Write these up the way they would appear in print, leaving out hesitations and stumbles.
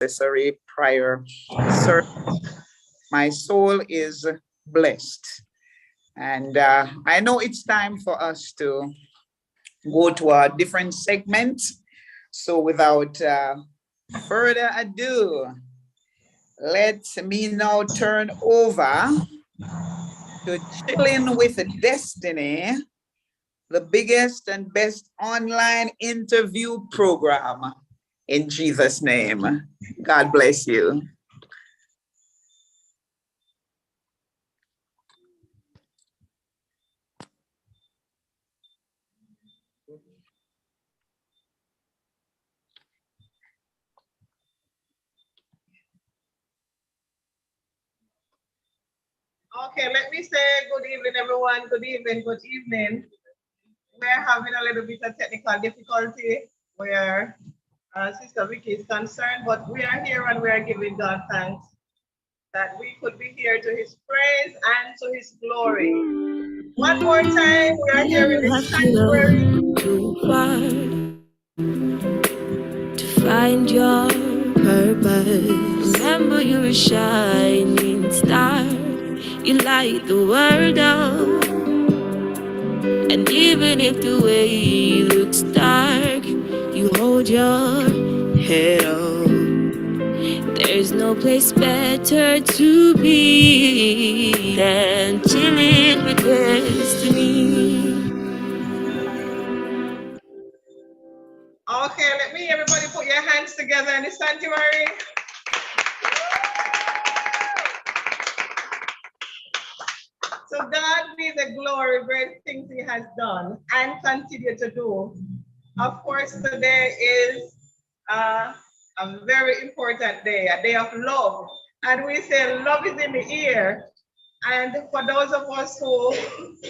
intercessory prayer service. My soul is blessed. And I know it's time for us to go to a different segment. So without further ado, let me now turn over to Chilling with Destiny, the biggest and best online interview program. In Jesus' name, God bless you. Okay, let me say good evening, everyone. Good evening, good evening. We're having a little bit of technical difficulty where Sister Vicky is concerned, but we are here and we are giving God thanks that we could be here to his praise and to his glory. One more time, we are here in the sanctuary. To find your purpose. Remember, you're a shining star. You light the world up. And even if the way looks dark, you hold your head up. There's no place better to be than chilling with destiny. Okay, let me everybody put your hands together in the sanctuary. So God be the glory, great things he has done and continue to do. Of course, today is a very important day, a day of love. And we say love is in the air. And for those of us who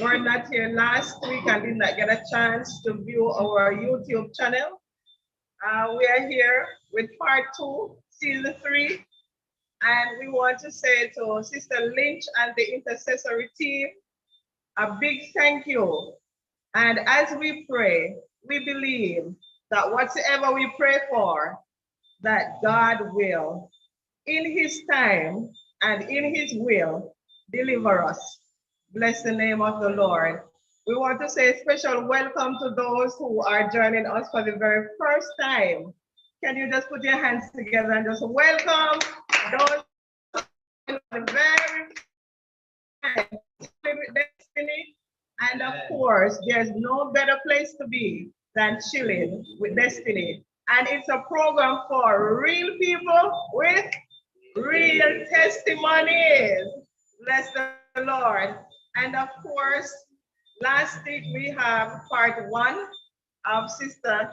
were not here last week and did not get a chance to view our YouTube channel, we are here with part 2, season 3. And we want to say to Sister Lynch and the intercessory team, a big thank you. And as we pray, we believe that whatever we pray for, that God will, in his time and in his will, deliver us. Bless the name of the Lord. We want to say a special welcome to those who are joining us for the very first time. Can you just put your hands together and just welcome those who are the very destiny? And of course, there's no better place to be than chilling with destiny. And it's a program for real people with real testimonies. Bless the Lord. And of course, last week we have part 1 of Sister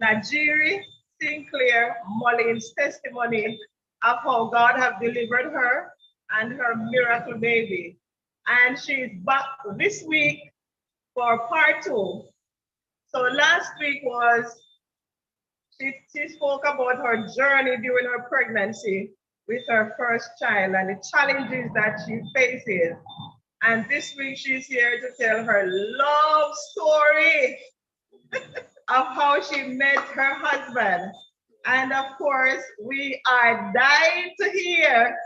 Najiri Sinclair-Mullings' testimony of how God have delivered her and her miracle baby. And she's back this week for part 2. So last week was, she spoke about her journey during her pregnancy with her first child and the challenges that she faces. And this week she's here to tell her love story of how she met her husband. And of course, we are dying to hear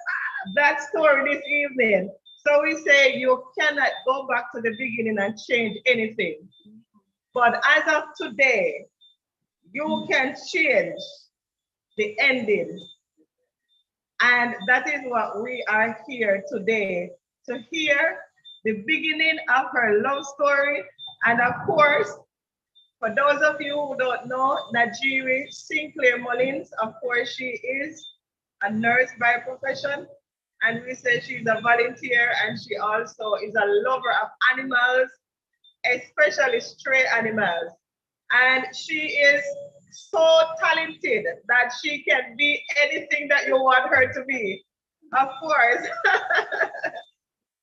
that story this evening. So we say you cannot go back to the beginning and change anything. But as of today, you can change the ending. And that is what we are here today, to hear the beginning of her love story. And of course, for those of you who don't know, Najiri Sinclair-Mullings, of course, she is a nurse by profession. And we say she's a volunteer and she also is a lover of animals, especially stray animals. And she is so talented that she can be anything that you want her to be, of course.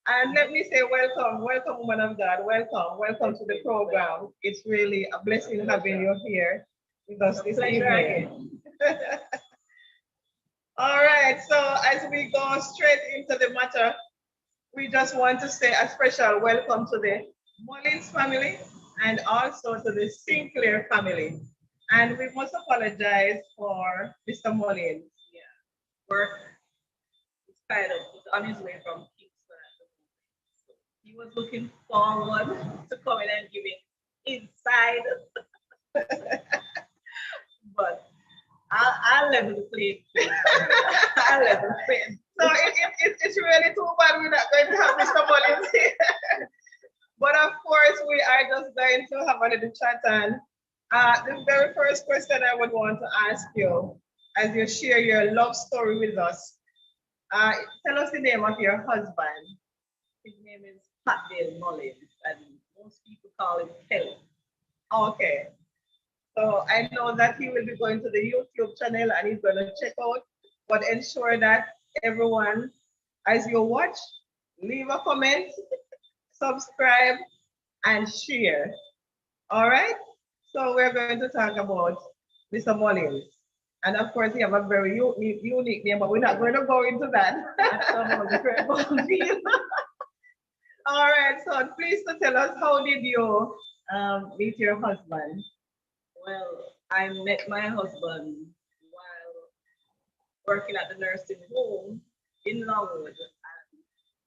And let me say welcome, woman of God, welcome to the program. It's really a blessing having you here with us this evening. All right, so as we go straight into the matter, we just want to say a special welcome to the Mullings family and also to the Sinclair family. And we must apologize for Mr. Mullings. work is kind of on his way from Kingston at the moment. So he was looking forward to coming and giving inside, but I'll level the playing field. I'll level the playing. So it's really too bad we're not going to have Mr. Mullings here. But of course, we are just going to have a little chat. And the very first question I would want to ask you, as you share your love story with us, tell us the name of your husband. His name is Sinclair-Mullings, and most people call him Kelly. Okay. So I know that he will be going to the YouTube channel and he's going to check out, but ensure that everyone, as you watch, leave a comment, subscribe, and share. All right? So we're going to talk about Mr. Mullings. And of course, he have a very unique name, but we're not going to go into that. That's a whole different ballgame. All right, so please to tell us, how did you meet your husband? Well, I met my husband while working at the nursing home in Longwood, and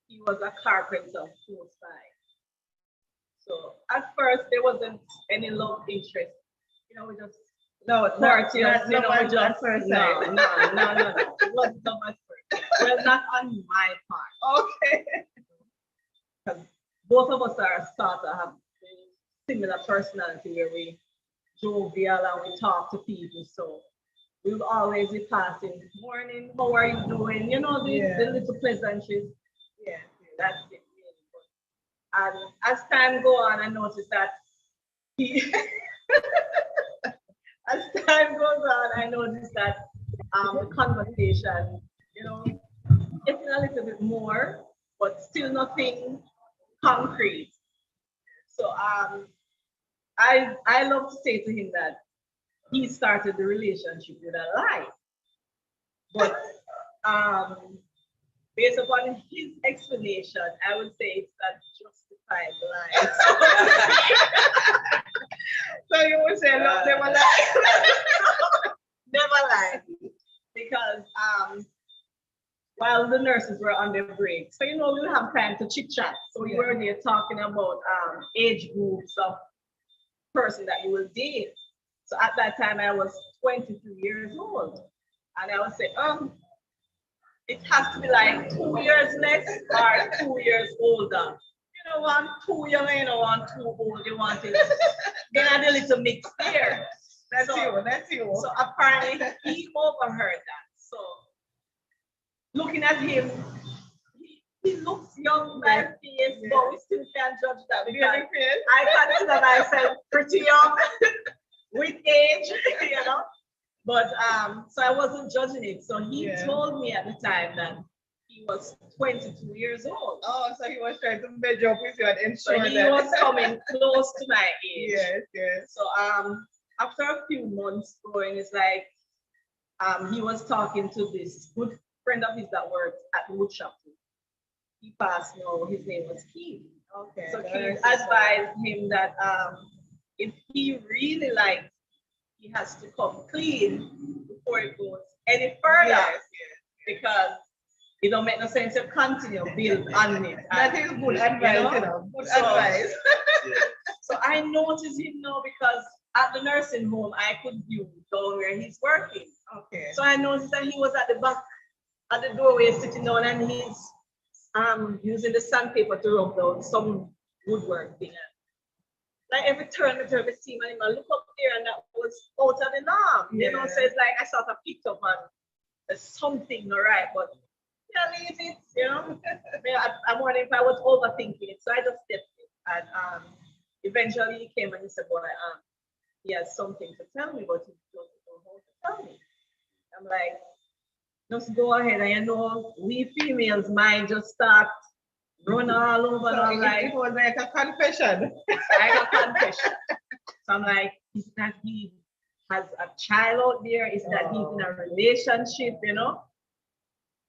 he was a carpenter close by. So at first there wasn't any love interest. You know, we just courteous, you know, we just first no. It wasn't so much first. Well, not on my part. Okay. Because both of us are sort of have similar personality where we jovial and we talk to people. So we'll always be passing, morning, how are you doing? You know, the little pleasantries. Yeah, that's it. And as time go on, I noticed that he, as time goes on, I noticed that the conversation, you know, getting a little bit more, but still nothing concrete. So I love to say to him that he started the relationship with a lie. But based upon his explanation, I would say it's a justified lie. So you would say, no, never lie. Never lie. Because while the nurses were on their break, so you know, we'll have time to chit chat. So we were there talking about age groups of person that you will date. So at that time I was 23 years old, and I would say, it has to be like 2 years less or 2 years older. You don't want too young, you don't want too old, you want it. Then I did a little mix there. That's you. So apparently he overheard that. So looking at him, he looks young by face, but we still can't judge that because I consider myself pretty young with age, you know. But so I wasn't judging it. So he told me at the time that he was 22 years old. Oh, so he was trying to measure up with you and ensure so he was coming close to my age. Yes. So after a few months going, it's like he was talking to this good friend of his that worked at the wood shop. He passed now, his name was Keith. Okay. So Keith advised him that if he really liked, he has to come clean before it goes any further. Because it don't make no sense to continue build on it. That is good advice, you know. Good advice. So I noticed him now because at the nursing home I could view down where he's working. Okay. So I noticed that he was at the back at the doorway sitting down and he's using the sandpaper to rub down some woodwork thing. Like every turn I see him, I look up there and that was out of the norm. You know, so it's like I sort of picked up on there's something not right, but leave it, you know. I'm wondering if I was overthinking it. So I just stepped in and eventually he came and he said, boy, he has something to tell me, but he doesn't know how to tell me. I'm like, just go ahead, and you know, we females mind just start run all over. So I'm like, it was like a confession. Like a confession. So I'm like, is that he has a child out there? Is that he's in a relationship, you know?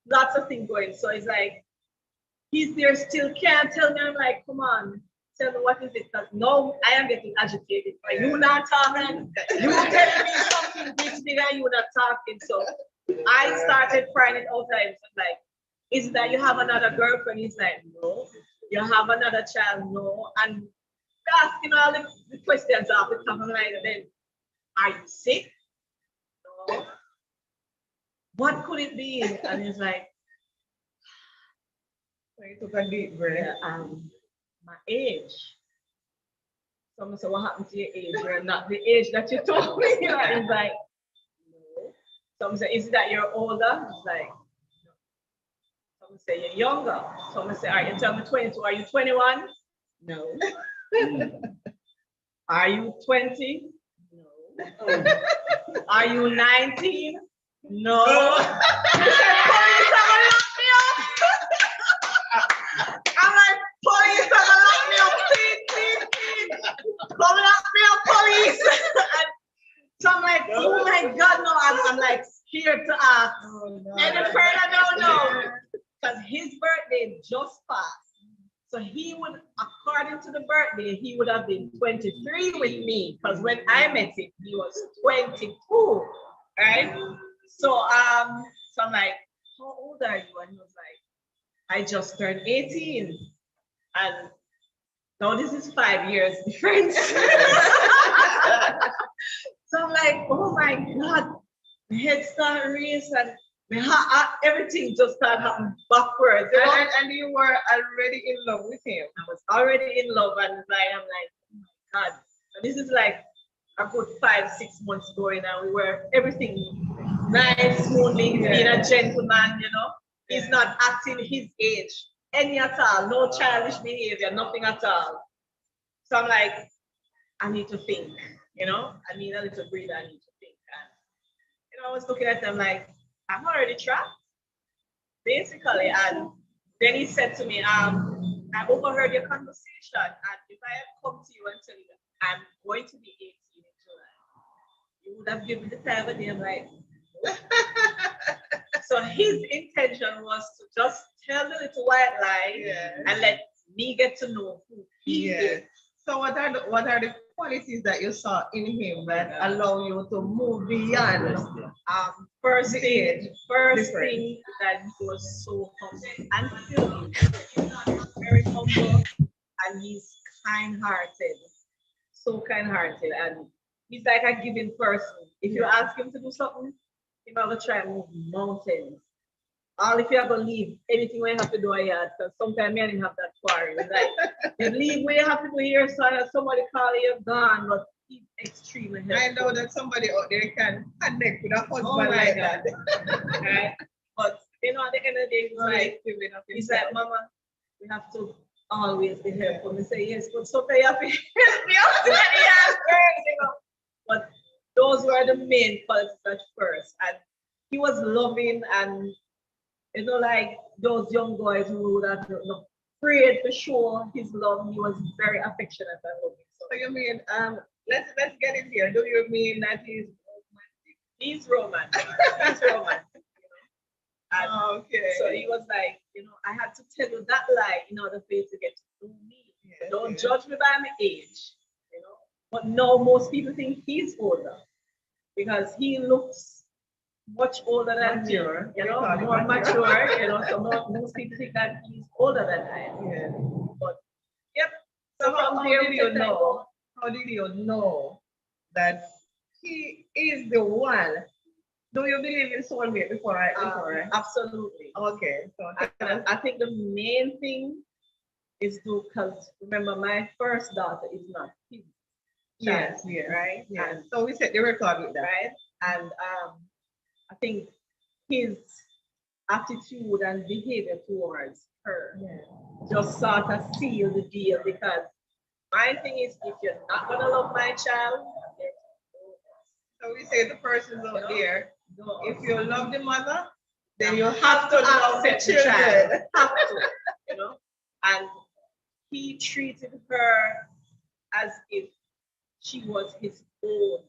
Lots of things going. So it's like, he's there still can't tell me. I'm like, come on, tell me what is it? Because no, I am getting agitated. But you not talking. You telling me something this big and you not talking. So I started crying it all times. Like, is that you have another girlfriend? He's like, no. You have another child? No. And asking all the questions off the top of my mind. And then, are you sick? No. What could it be? And he's like, So you took a deep breath. yeah, my age. Someone said, what happened to your age? You're not the age that you told me. And he's like, no. Someone said, is it that you're older? He's like, no. Someone say you're younger. Someone say, are you tell me 22? Are you 21? No. Are you 20? No. Are you 19? No. Police, I'm lock me up. I'm like, police, I'm lock me up. Please. Come lock me up, police. And so I'm like, oh my God, no. I'm like scared to ask. Oh, no. Any further, I don't know. Because his birthday just passed. So he would, according to the birthday, he would have been 23 with me. Because when I met him, he was 22, right? So I'm like, how old are you? And he was like, I just turned 18. And now this is 5 years difference. So I'm like, oh my God, my head started race and everything just started happening backwards. You know? And you were already in love with him. I was already in love, and like I'm like, oh my God. So this is like a good 5-6 months going, and we were everything nice, smoothly. He's being a gentleman, you know. He's not acting his age any at all, no childish behavior, nothing at all. So I'm like, I need to think, you know. I need a little breather. I need to think, and you know, I was looking at them like, I'm already trapped, basically. And then he said to me, I overheard your conversation, and if I had come to you and tell you that I'm going to be 18 in July, you would have given me the time of day. I'm like, so his intention was to just tell the little white lie and let me get to know who he is. So what are the qualities that you saw in him that allow you to move beyond first thing that he was so humble and still is very humble, and he's kind-hearted, so kind-hearted, and he's like a giving person. If you ask him to do something, he will try and move mountains. All if you ever leave anything we have to do here, because sometimes me and him have that quarry. It's like you leave where you have to do here, so somebody call you gone, but he's extremely helpful. I know that somebody out there can connect with a husband like that. Right? But you know, at the end of the day, he's like, Mama, we have to always be helpful. We say yes, but sometimes you have to help me out to you know. But those were the main qualities at first. And he was loving, and you know, like those young boys who would have afraid to show his love. He was very affectionate and loving. So you mean, let's get in here. Do you mean that he's romantic? He's romantic. He's romantic. You know? Okay. So he was like, you know, I had to tell you that lie in order for you to get to know me. Yes, don't judge me by my age. You know. But no, most people think he's older because he looks much older than me, you know, more mature, you know, so most people think that he's older than I am. Yeah. But yep. So how did you know? How did you know that he is the one? Do you believe in soulmate before I? Absolutely. Okay. So I think the main thing is because remember my first daughter is not his. Yes, right? Yes. And so we set the record with that. Right? And I think his attitude and behavior towards her just sort of seal the deal, because my thing is, if you're not gonna love my child, so we say the person's out there. If you love the mother, then you have to love the children. Have to, you know. And he treated her as if she was his own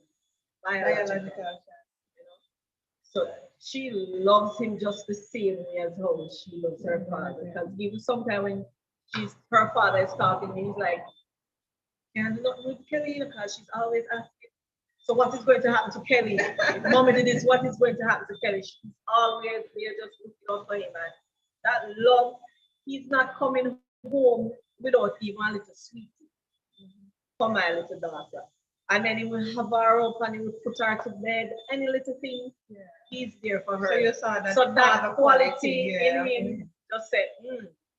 biological child. So she loves him just the same way as how she loves her father. Because even sometimes when her father is talking, he's like, "Can't do nothing with Kelly because she's always asking." So what is going to happen to Kelly? If mommy did this, what is going to happen to Kelly? She's always there just looking out for him. And that love, he's not coming home without even a little sweetie for my little daughter. And then he will have her up and he will put her to bed, any little thing, he's there for her. So you saw that. So that quality in him just said,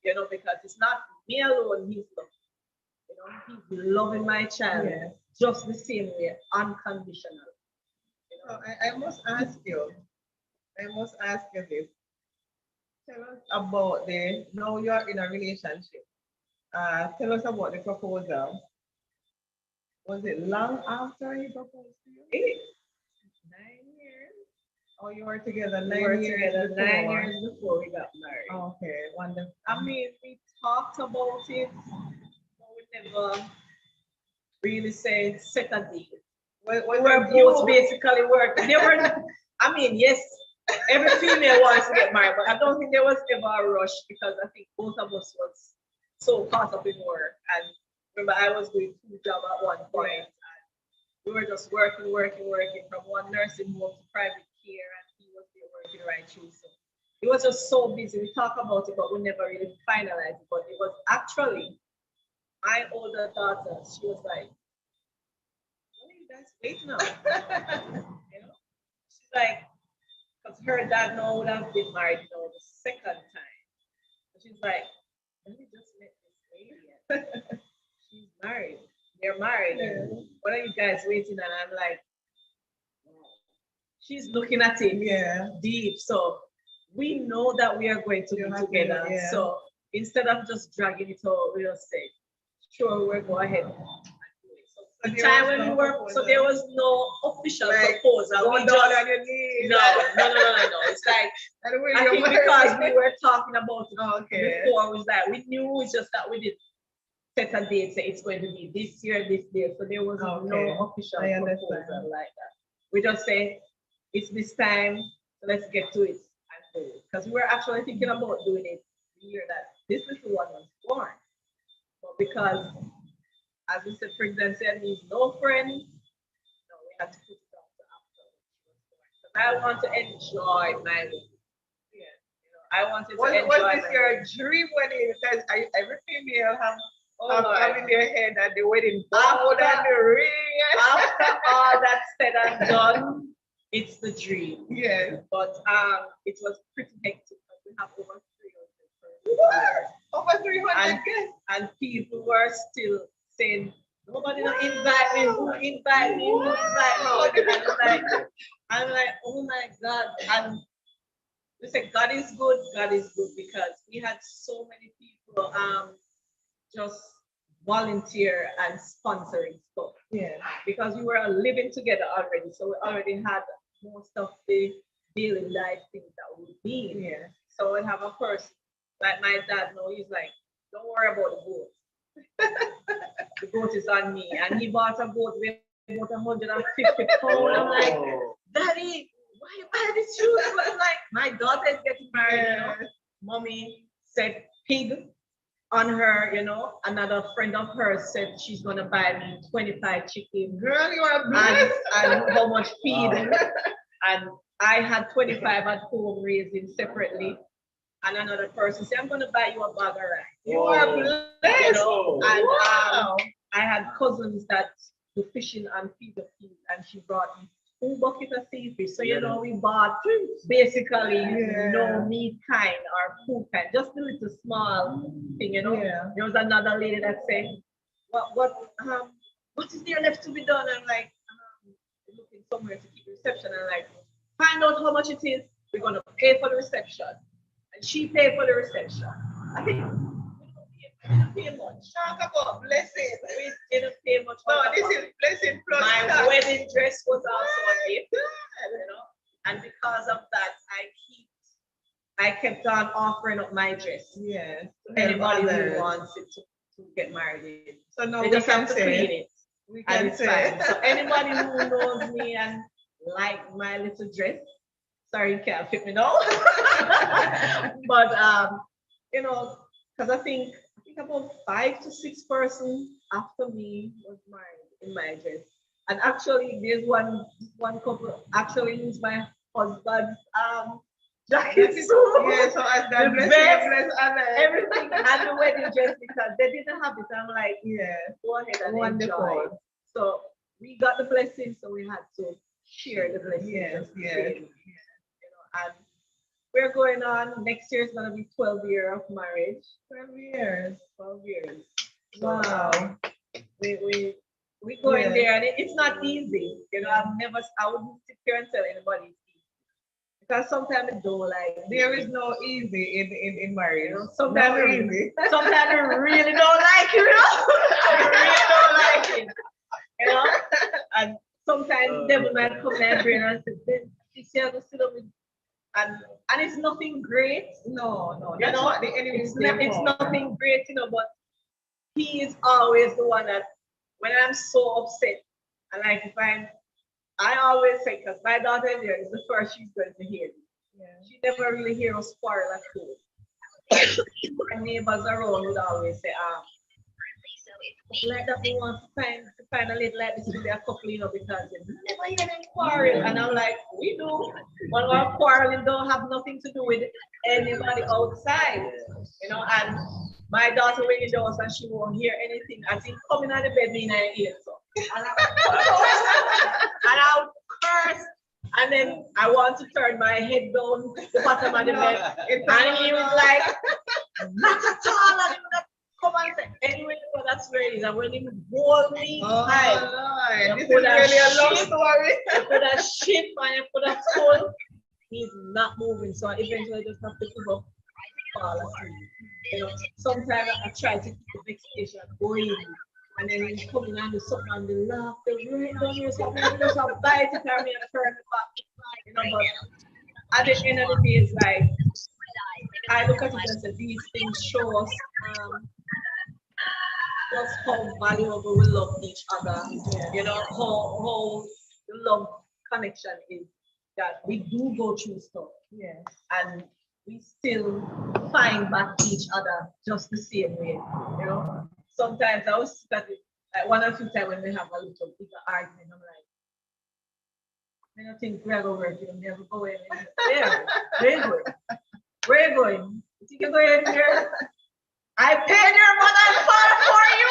you know, because it's not me alone, he's loving. You know, he's loving my child just the same way, unconditional. You know? So I must ask you this. Tell us about now you're in a relationship. Tell us about the proposal. Was it long after he proposed to you? 9 years. Oh, you were together 9 We were years together before. 9 years before we got married. Okay, wonderful. I mean, we talked about it, but we never really said set a date. We were both basically working. They were, I mean, yes, every female wants to get married, but I don't think there was ever a rush because I think both of us was so caught up in work. And remember, I was doing 2 jobs at one point. And we were just working from one nursing home to private care, and he was there working right through. So it was just so busy. We talked about it, but we never really finalized it. But it was actually my older daughter. She was like, "What are you guys waiting on?" You know, she's like, because her dad now would have been married, you know, the second time. And she's like, "Let me just met this lady. She's married. They're married. What are you guys waiting?" And I'm like, she's looking at it deep. So we know that we are going to be together. So instead of just dragging it out, we just say, sure, we'll go ahead and do it. So the time when we were, so there was no official proposal. We just, no. It's like, I think because we were talking about it before, it was like, we knew it's just that we did set a date, say it's going to be this year, this day. So there was no official proposal like that. We just say, it's this time, so let's get to it and do it. Because we were actually thinking about doing it the year that this little one was born. But because, as we said, pregnancy and needs no friends, no, we had to put it off to after she was born. Because I want to enjoy my wedding. Yeah, you know, I wanted to enjoy. Was this your dream wedding? Because every female have in their head that the wedding bowl and the ring. After all that's said and done, it's the dream. Yes. But it was pretty hectic because we have over 300 What? Over 300 guests? And people were still saying, nobody don't invite me, who invite me, who invite me. I'm like, oh my God. And we said, God is good because we had so many people just volunteer and sponsoring stuff. Yeah. Because we were living together already. So we already had most of the daily life things that we need. Yeah. So we have a person, like my dad now, he's like, don't worry about the goat. The goat is on me. And he bought a goat with about 150 pounds. I'm like, Daddy, why you buy this shoes? I'm like, my daughter is getting married, you know. Mommy said pig on her, you know. Another friend of hers said she's gonna buy me 25 chickens. Girl, you are blessed. And how much feeding. And I had 25 at home raising separately. And another person said, I'm gonna buy you a bag of rice. You are blessed. You know? And I had cousins that do fishing and feed the fish, and she brought me 2 buckets of seafish. So you know, we bought basically no meat kind or food kind, just a little small thing, you know. Yeah. There was another lady that said, what is there left to be done? I'm like, looking somewhere to keep reception. And like, find out how much it is. We're gonna pay for the reception. And she paid for the reception. I think we didn't pay much. Talk about blessing. We didn't pay much. No, this is blessing plus my tax. wedding dress was also a gift, you know. And because of that, I kept on offering up my dress. Yes. Anybody who wants it to get married in. So now they we just can have to say clean it. We And can it's say. fine. So anybody who knows me and like my little dress, sorry, you can't fit me now. But you know, because I think about 5 to 6 persons after me was married in my dress. And actually, there's one couple actually used my husband's jacket suit. Yeah, so as God The bless best, you, bless others. everything, and the wedding dress because they didn't have it. I'm like, Yeah, go ahead and wonderful. enjoy. So we got the blessing, so we had to share the blessing. Yes, just the yes. same, and we're going on. Next year is gonna be 12 years of marriage. 12 years. 12 years. So, Wow. we go in Yeah. there, and it's not easy. I wouldn't sit here and tell anybody it's easy. Because sometimes it don't like There is no easy in marriage. Sometimes no we easy. sometimes we really don't like it, we really don't like it. And sometimes the devil might come in and brain and say, "Then this year go sit up with," and it's nothing great. No. That's what the enemy is It's nothing great, but he is always the one that when I'm so upset, and like if I always say, because my daughter here is the first she's going to hear me. Yeah. She never really hear us quarrel at home. My neighbors around would always say, like that we want to find a little like this with a couple, because you never hear them quarrel. And I'm like, we do. But our quarreling don't have nothing to do with anybody outside. And my daughter went in the house and she won't hear anything. As in coming out of bed, me in her ear. So. And I would curse. And then I want to turn my head down the bottom of the bed. And he was like, not at all. And he would come and say, anyway, well, that's where it is. And when he hold me tight, Lord, this is really a long story. you put a shit and you put a stone, he's not moving. So I eventually just have to give up, fall asleep. Sometimes I try to keep the vexation going. And then he's coming and do something and they laugh, they right down here, something, and just a bite it and me and turn it back. But at the end of the day, it's like, I look at it and say, these things show us just how valuable we love each other. How the love connection is, that we do go through stuff. Yes. And we still find back each other just the same way. Sometimes I was like one or two times when we have a little bigger argument, I'm like, I don't think we're going to work, you'll never go in there. Where you going? Where you going? You think you're going in here? I paid your mother and father for you.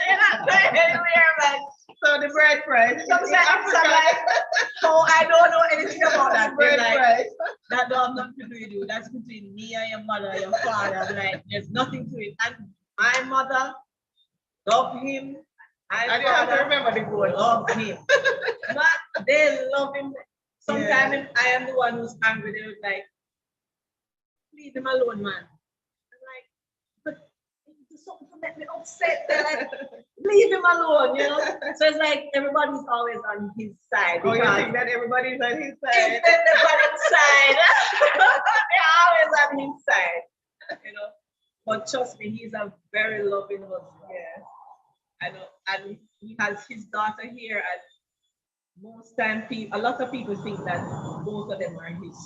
You're not going anywhere, man. So the bread price. Sometimes I'm like, oh, I don't know anything about that. Bread Like, price. that don't have nothing to do with you. That's between me and your mother, your father. I'm like, there's nothing to it. And my mother love him. I do have to remember the goal. Love him. But they love him. Sometimes I am the one who's angry. They would like, leave him alone, man. I'm like, but do something to make me upset. They're like, leave him alone, So it's like everybody's always on his side. Oh, you think that everybody's on his side? Everybody's side. They're always on his side, But trust me, he's a very loving husband. Yeah. I know, and he has his daughter here, and most time a lot of people think that both of them are his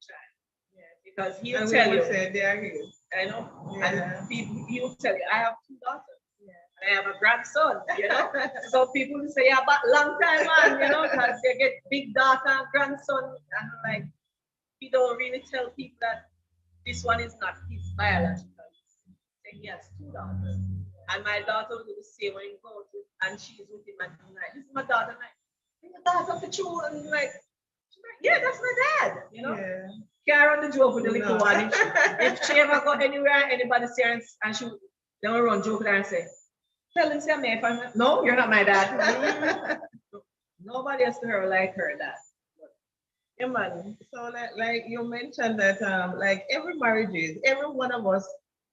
child. Yeah, because he'll tell you. Say they are his. I know, Yeah. and he'll tell you, I have two daughters. Yeah. And I have a grandson. So people will say, yeah, but long time man, because they get big daughter and grandson, and like he don't really tell people that this one is not his biological. He has two daughters. And my daughter will do the same when he goes and she's with him and I'm like, this is my daughter. I'm like, your daughter for true. And she's like, yeah, that's my dad. Yeah. Carry on the joke with the little one. If she ever go anywhere, anybody see her and she then will run joke with her and say, tell him, say me if I'm not, no, you're not my dad. Nobody else to her like her dad. Yeah, man. So like you mentioned that like every marriage every one of us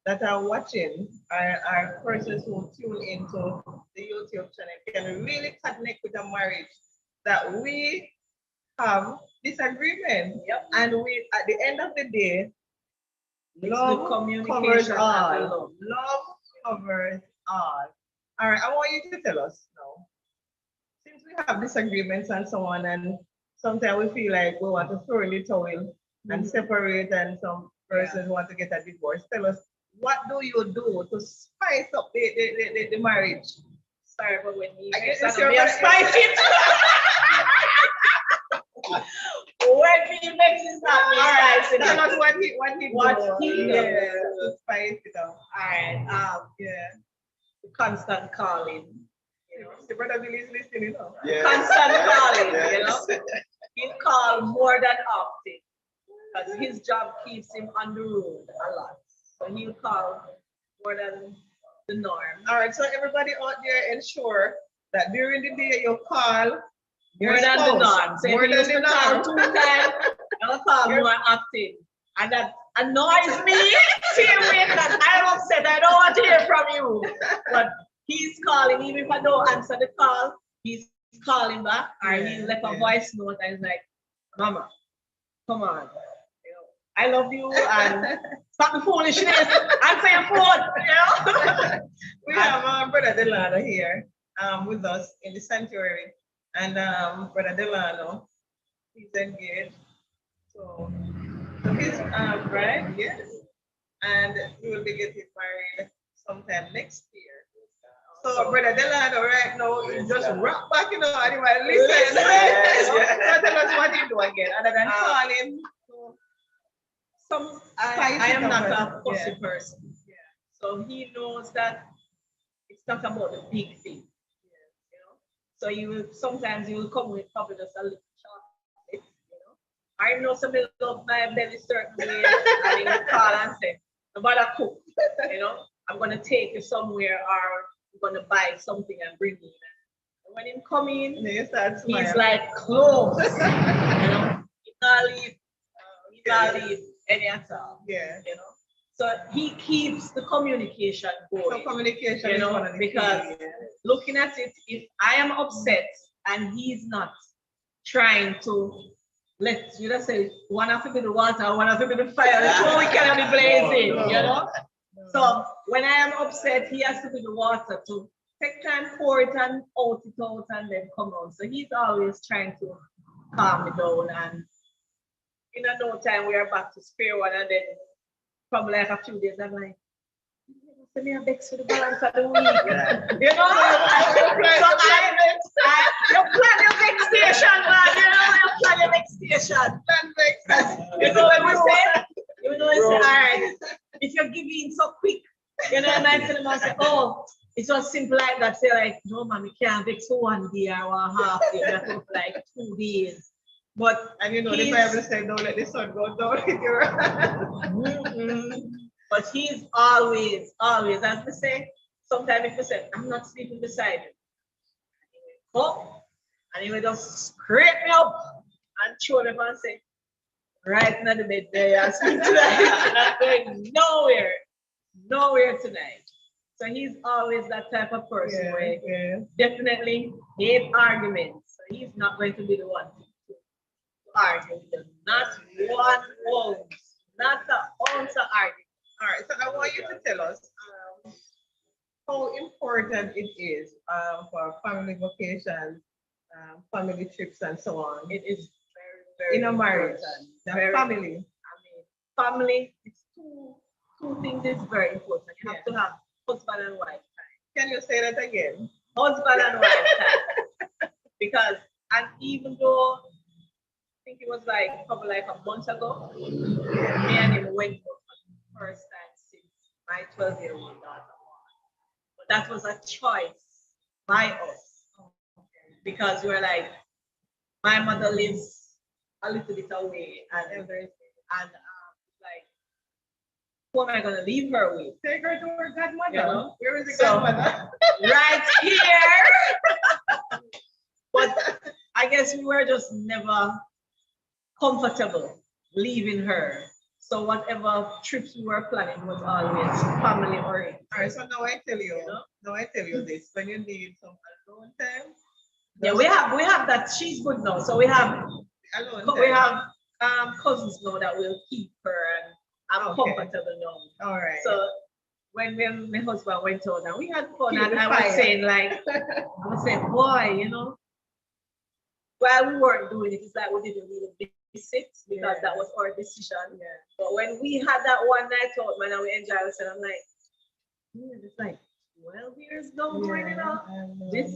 that are watching are persons who tune into the YouTube channel can really connect with a marriage that we have disagreement. Yep. And we at the end of the day, It's love the communication covers and the all. love. Love covers all. All right, I want you to tell us now. Since we have disagreements and so on, and sometimes we feel like we want to throw in the towel and separate, and some persons want to get a divorce. Tell us, what do you do to spice up the marriage? Sorry, but when he I guess makes you're me a gonna- spicy. When he makes it not me spicy. Tell us what he he does. does. Yeah, to spice it up. Alright, Yeah. the constant calling, you know. The brother Billy is listening, you know. Yes. Constant calling, Yes. you know. He'll call more than often because his job keeps him on the road a lot. So he'll call more than the norm. All right, so everybody out there ensure that during the day you call your More than the spouse. norm. So More if you than used the to call norm. 2 times, I'll call more often. And that annoys me. Same way that I'm upset. I don't want to hear from you. But he's calling, even if I don't answer the call, he's calling back, or he left a voice note and he's like, Mama, come on. You know, I love you and stop the foolishness. Answer your phone, you know. We have Brother Delano here with us in the sanctuary. And Brother Delano, he's engaged. So he's right, yes. And he will be getting married sometime next year. So Brother Delano right now is just rock back, you know, anyway, listen. Yes. Tell us what you do again, other than calling. I am not a Yeah. fussy person. Yeah. So he knows that it's not about the big thing. You know? So sometimes you will come with probably just a little chocolate, you know. I know somebody love my belly certain way, and he will call and say, no matter cook, you know, I'm gonna take you somewhere or I'm gonna buy something and bring you. And when him come in, You start he's smiling. like close. You know, he can't leave any at all. Yeah. You know. So he keeps the communication So going. communication You is know, one of the because keys, yeah. looking at it, if I am upset and he's not trying to let's say one have to be the water, one have to be the fire, so we cannot be blazing, you know. So when I am upset, he has to be the water to take time, pour it and out it out and then come out. So he's always trying to calm me down, and in a no time we are back to square one, and then probably like a few days I'm like, send me a bex for the balance of the week. You know, you plan your next station, man. You know, you plan your next station. You know what we say? You know, it's all right. If you're giving so quick, you know, and I tell them, I say, oh, it's just simple like that. Say like, no, man, we can't vex for 1 day or 1/2 day. We have to like 2 days. But And you know, the Bible said, don't let the sun go down with your But he's always, as we say, sometimes if we say, I'm not sleeping beside you. Oh, and he will just scrape me up and throw them and say, right in the bed there, I sleep tonight. And I'm going nowhere tonight. So he's always that type of person where definitely hate arguments. So he's not going to be the one to argue with them. Not one ounce, not an ounce of argument. All right, so I want you to tell us how important it is for family vacations, family trips, and so on. It is very In a marriage, important. the Very- family. I mean, family, it's two things is very important. You have to have husband and wife time. Can you say that again? Husband and wife time. Because, and even though, I think it was like probably like a month ago, me and him went out for the first time since my 12-year-old daughter. But that was a choice by us. Because we're like, my mother lives a little bit away and everything. And like, who am I gonna leave her with? Take her to her godmother. You know? Where is the So- godmother? Right here. But I guess we were just never comfortable leaving her. So whatever trips we were planning was always family oriented. All right, so now I tell you, You know? now I tell you this, when you need some alone time, Yeah, we have that. She's good now. So we have alone we time. have cousins now that will keep her, and I'm Okay. comfortable now. All right. So when my husband went out and we had fun, Keep and the I was fire. saying like, boy, you know, while we weren't doing it, it's like we didn't really miss it because that was our decision. Yeah. But when we had that one night out, man, and we enjoyed ourselves, I'm like, it's like 12 years now going, you know. This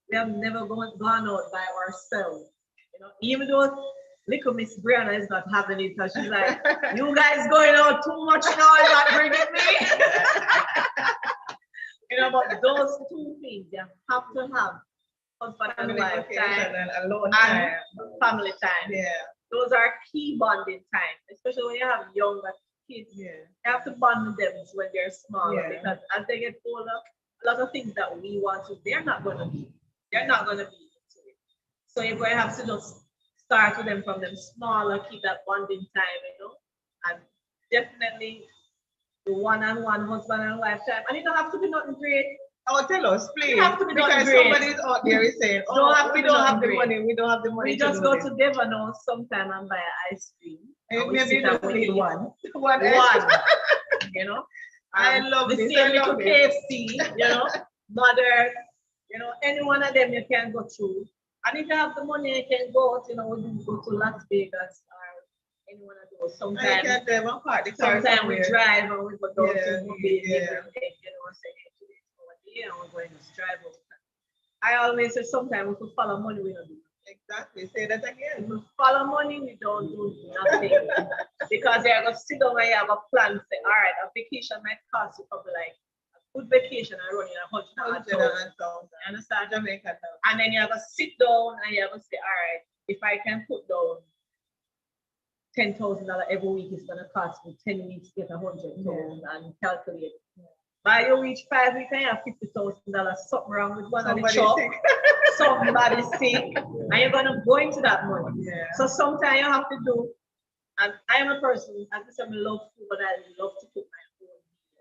we have never gone out by ourselves. You know, even though little Miss Brianna is not having it because she's like, you guys going out too much now and not bringing me. You know, but those two things you have to have husband and wife time and alone and family time. Yeah. Those are key bonding time, especially when you have younger kids. Yeah. You have to bond with them when they're smaller Yeah. because as they get older, a lot of things that we want to, they're not gonna be. They're not gonna be into it. So you're going to have to just start with them from them smaller, keep that bonding time, you know, and definitely the one-on-one husband and wife time. And it don't have to be nothing great. Oh, tell us, please. You have to be because great. somebody's out there is saying, Don't oh, have to we be don't have the great. money. We don't have the money. We just go to Devon sometime and buy an ice cream. And we maybe sit you just and need eat one. One, you know. I love the this. same I little love it. KFC, you know, Mother, you know, any one of them you can go through. And if you have the money, you can go out, you know, we go to Las Vegas or any one of those. Sometimes we drive and we go down to movie, you know, say, yeah, we're going to drive over. I always say sometimes we could follow money, we don't do. Exactly. Say that again. If we follow money, we don't do nothing. Because you're going to sit down and you have a plan. Say, all right, a vacation might cost you probably like a good vacation and running $100,000. You understand? Jamaica. And then you're going to sit down and you're going to say, all right, if I can put down $10,000 every week, it's going to cost me 10 weeks to get $100,000 and calculate. By you reach 5 weeks, you have $50,000, something wrong with one of the shop. Somebody's sick, and you're gonna go into that money. Yeah. So sometimes you have to do, and I am a person, as I said, I love food, but I love to cook my own meal,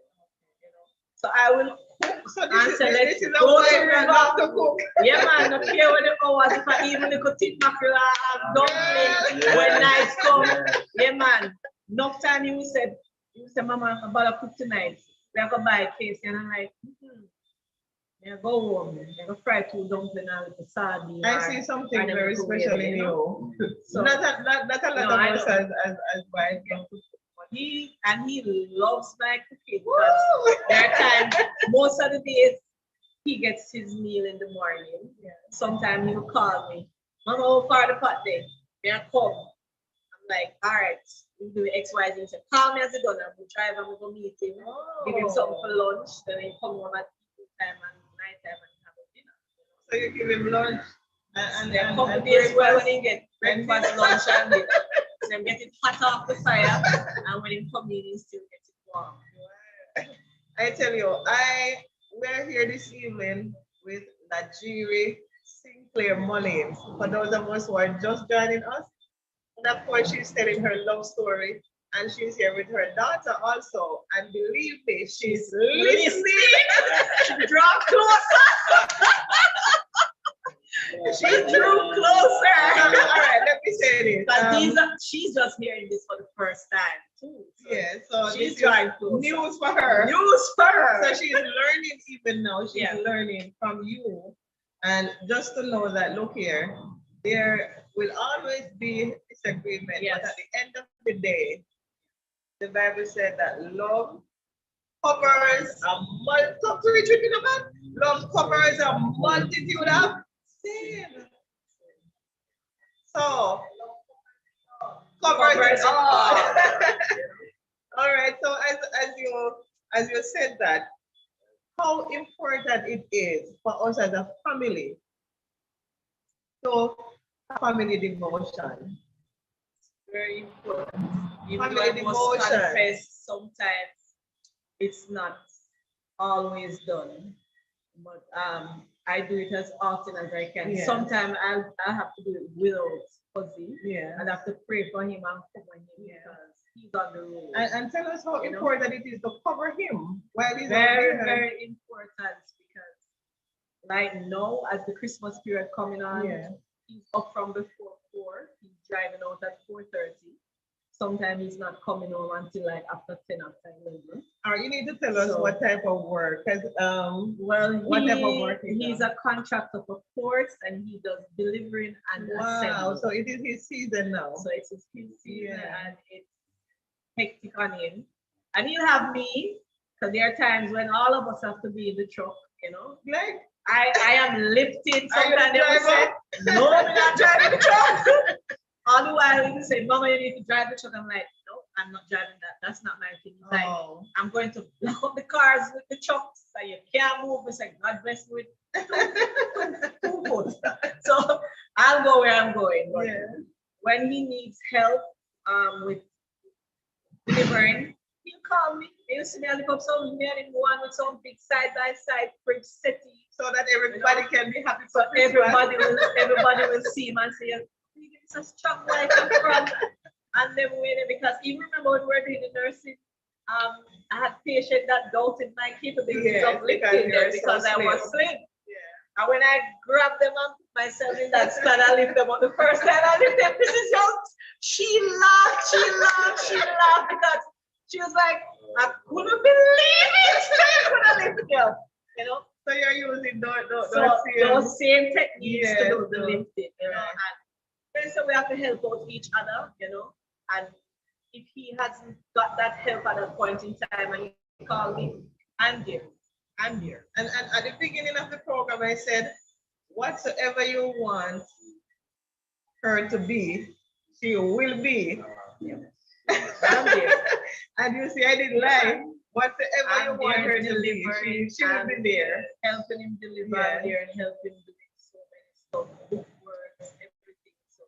you know. So I will cook. So this let's is go a to way to cook. Yeah, man, not care what the hours, if I even could tip mackerel and dumpling when nights come. Yeah, man. Enough time you said, Mama, I'm about to cook tonight. We are going to buy a case, and I'm like, yeah, go home. I'm going to fry 2 dumplings with the sardine. I see something very special in you. So, not a lot of us as wives. He loves my cooking. There are times, most of the days, he gets his meal in the morning. Yeah. Sometimes he'll call me, Mama, how far the pot day? Then I come. I'm like, all right. We do X, Y, Z. So call me as a done. We'll drive and we'll go meet him. Give him something for lunch. Then he come home at time and night time and have a dinner. So you give him lunch and then a couple days where when he get breakfast, lunch, and dinner. Then get it hot off the fire, and when he come in, he still gets it warm. I tell you, we're here this evening with Najiri Sinclair-Mullings. For those of us who are just joining us, and of course, she's telling her love story, and she's here with her daughter also. And believe me, she's listening. She drew closer. She drew closer. All right, let me say this. But she's just hearing this for the first time too. So yeah, so she's trying to news for her. News for her. So she's learning even now. She's learning from you, and just to know that, look here, there will always be disagreement, but at the end of the day, the Bible said that love covers a multitude of sin. So covers all. All right. So as you said that, how important it is for us as a family to family devotion. Very important. Family devotion. Sometimes it's not always done, but I do it as often as I can. Yeah. Sometimes I have to do it without Fuzzy. Yeah. And I have to pray for him and cover him because he's on the road. And tell us how important it is to cover him while he's very, very important because right now, as the Christmas period coming on, he's up from before 4. He's driving out at 4:30. Sometimes he's not coming home until like after 10 after 11. You need to tell us what type of work. What type of work he's a contractor for ports and he does delivering and assembly. So it is his season now. So it's his season and it's hectic on him. And he'll have me Because there are times when all of us have to be in the truck, you know. Like I am lifting. Sometimes they will say, no, we're not driving the truck. All the while they say, Mama, you need to drive the truck. I'm like, no, I'm not driving that. That's not my thing. It's like, I'm going to block up the cars with the trucks so you can't move. It's like, God bless me with two foot. So I'll go where I'm going. But when he needs help with delivering, he'll call me. He'll see me, I'll look up some nearly one with some big side-by-side fridge city so that everybody can be happy. So everybody will see him and say, it's a strong life from. And then because even remember when we were doing the nursing, I had patients that doubted my capabilities of lifting them because I was slim. And when I grabbed them and put myself in that stand, I lift them up. The first time I lift them, Mrs. Young, she laughed because she was like, I couldn't believe it. I couldn't lift them, you know. So you're using those same techniques to do the lifting, you know. And so we have to help out each other, you know. And if he hasn't got that help at that point in time and he called me, I'm there. And at the beginning of the program, I said, whatsoever you want her to be, she will be. I'm there. And you see, I didn't lie. Whatever you want her to be, she will be there. Helping him deliver there and helping him do so many stuff, book words, everything. So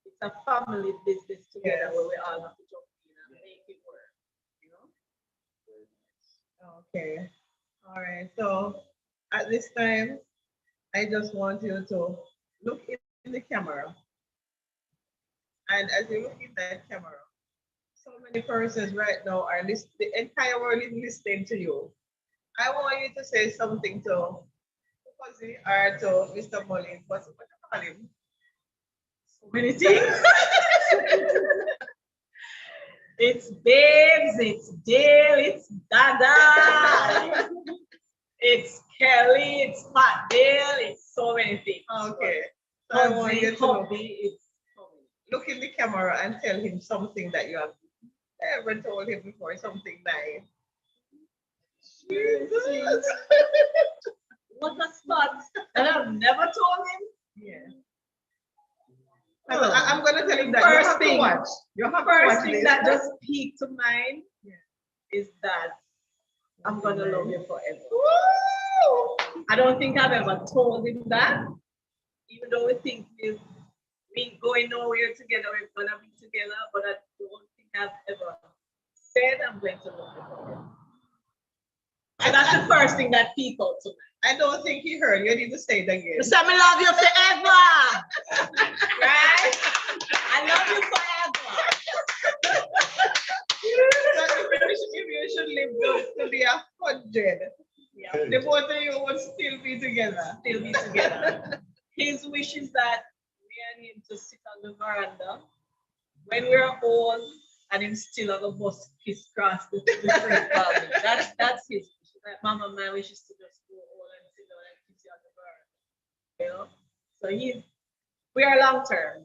it's a family business together where we all have to jump in and make it work, you know? Okay. All right. So at this time, I just want you to look in the camera. And as you look in that camera, so many persons right now are listening, the entire world is listening to you. I want you to say something to Fuzzy or to Mr. Mullings. What you call him? So many things. It's Babes, it's Dale, it's Dada, it's Kelly, it's Pat Dale, it's so many things. Okay. So I want you to look in the camera and tell him something that you have never told him before, something nice. Jesus. What a spot. And I've never told him. Yeah. I'm going to tell him that first thing, first thing that just peeked to mind is that I'm going to love you forever. Woo! I don't think I've ever told him that, even though we think we ain't going nowhere together, we're going to be together, but I don't think I've ever said I'm going to love you forever. And that's the first thing that peeked out to me. I don't think he heard. You need to say it again. So I love you forever. Right? I love you forever. If you should live to be 100, the both of you would still be together. His wish is that me and him to sit on the veranda when we're old and him still on the bus crisscross the different family. That's his wish. Like, Mama, my wish is to just go old and sit down and kiss you on the veranda. You know? So we are long term.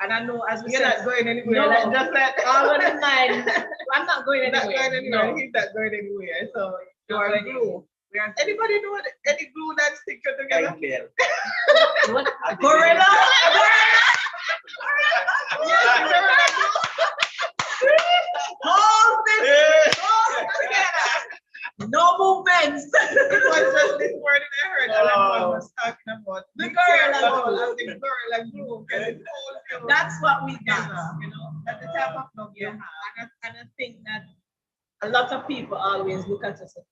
And I know as we said, not going anywhere. No, like, just like all of the mind. I'm not going anywhere. No. He's not going anywhere. So you are glue. Anybody know any glue that sticks together? What? Gorilla? Hold this together. No movements. It was just this word that I heard that everyone was talking about. The gorilla glue. That's what we got, you know. That's the type of love you have. And I think that a lot of people always look at us and say,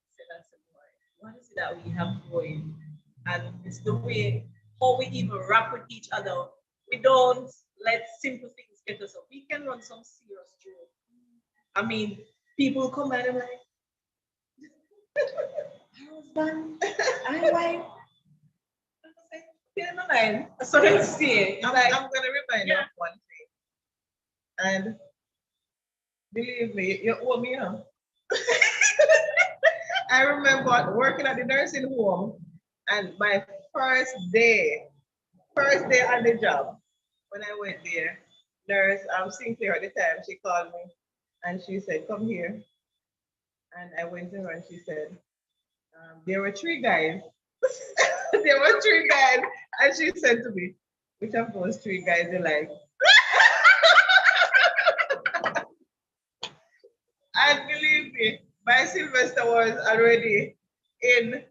what is it that we have going? And it's the way how we even rap with each other. We don't let simple things get us up. We can run some serious joke. I mean, people come by and like, husband, I wife. So let's see. I'm going to remind you of one thing. And believe me, you owe me, huh? I remember working at the nursing home, and my first day on the job, when I went there, nurse Sinclair at the time, she called me and she said, come here. And I went to her and she said, there were 3 guys. There were 3 guys. And she said to me, which of those 3 guys you like? And believe me, my Sylvester was already in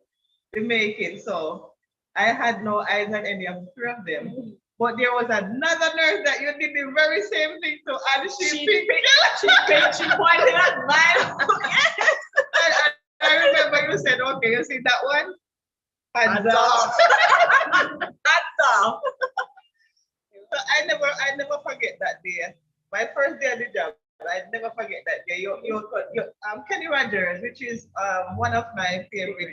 the making. So I had no eyes on any of the 3 of them. But there was another nurse that you did the very same thing to, and she pointed at mine. Yes. I remember you said, okay, you see that one? Hands off. Hands off. So I never forget that day. My first day at the job, I never forget that day. Kenny Rogers, which is one of my favorite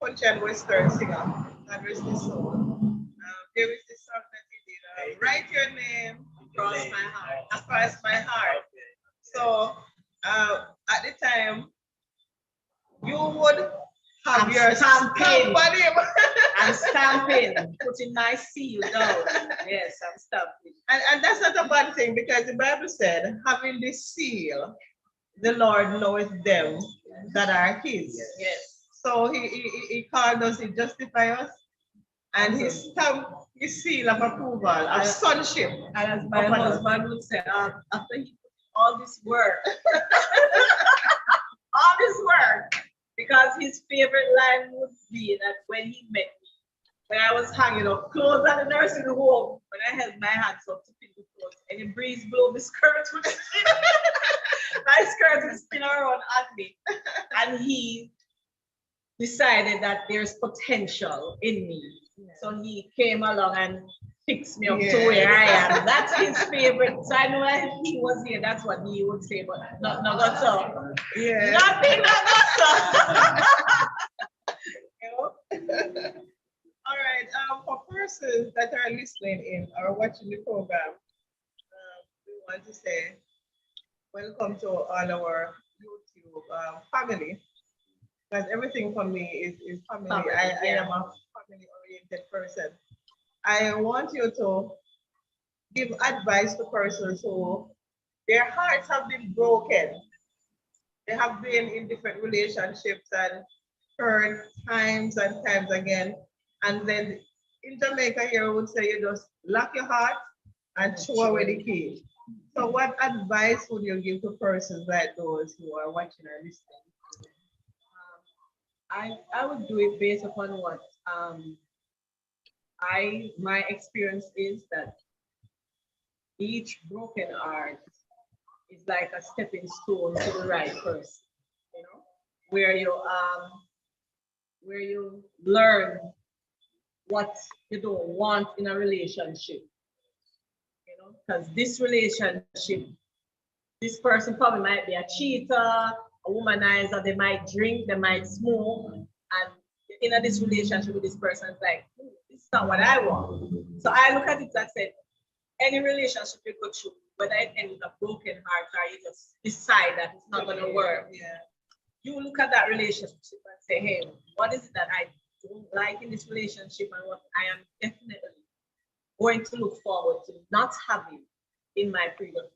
country and western singer. God rest his soul. There is this song that he did, Write Your Name Across My Heart. Across My Heart. So at the time, you would have your stamp on him. I'm stamping, putting my seal down. Yes, I'm stamping. And that's not a bad thing, because the Bible said, having this seal, the Lord knoweth them that are his. Yes. So he called us, he justified us, and he stamped his seal of approval, of sonship. And as my husband would say, after he put all this work, all this work, because his favorite line would be that when he met me, when I was hanging up clothes at the nursing home, when I held my hands up to pin the clothes, and the breeze blew, the skirt would spin. My skirt would spin around on me. And he decided that there's potential in me. Yeah. So he came along and fixed me up to where I am. That's his favorite. So I know if he was here, that's what he would say, but not so. Yeah. Nothing, not so. You know? All right. For persons that are listening in or watching the program, we want to say welcome to all our YouTube family. Because everything for me is family. I am a family-oriented person. I want you to give advice to persons who their hearts have been broken. They have been in different relationships and hurt times and times again. And then in Jamaica here, we would say you just lock your heart and throw away the key. So what advice would you give to persons like those who are watching or listening? I would do it based upon what my experience is that each broken heart is like a stepping stone to the right person, you know, where you learn what you don't want in a relationship, you know, because this relationship, this person probably might be a cheater, a womanizer, they might drink, they might smoke, and in this relationship with this person, it's like, this is not what I want. So I look at it and say, any relationship you go through, whether it ends with a broken heart or you just decide that it's not going to work, you look at that relationship and say, hey, what is it that I don't like in this relationship and what I am definitely going to look forward to not having in my previous,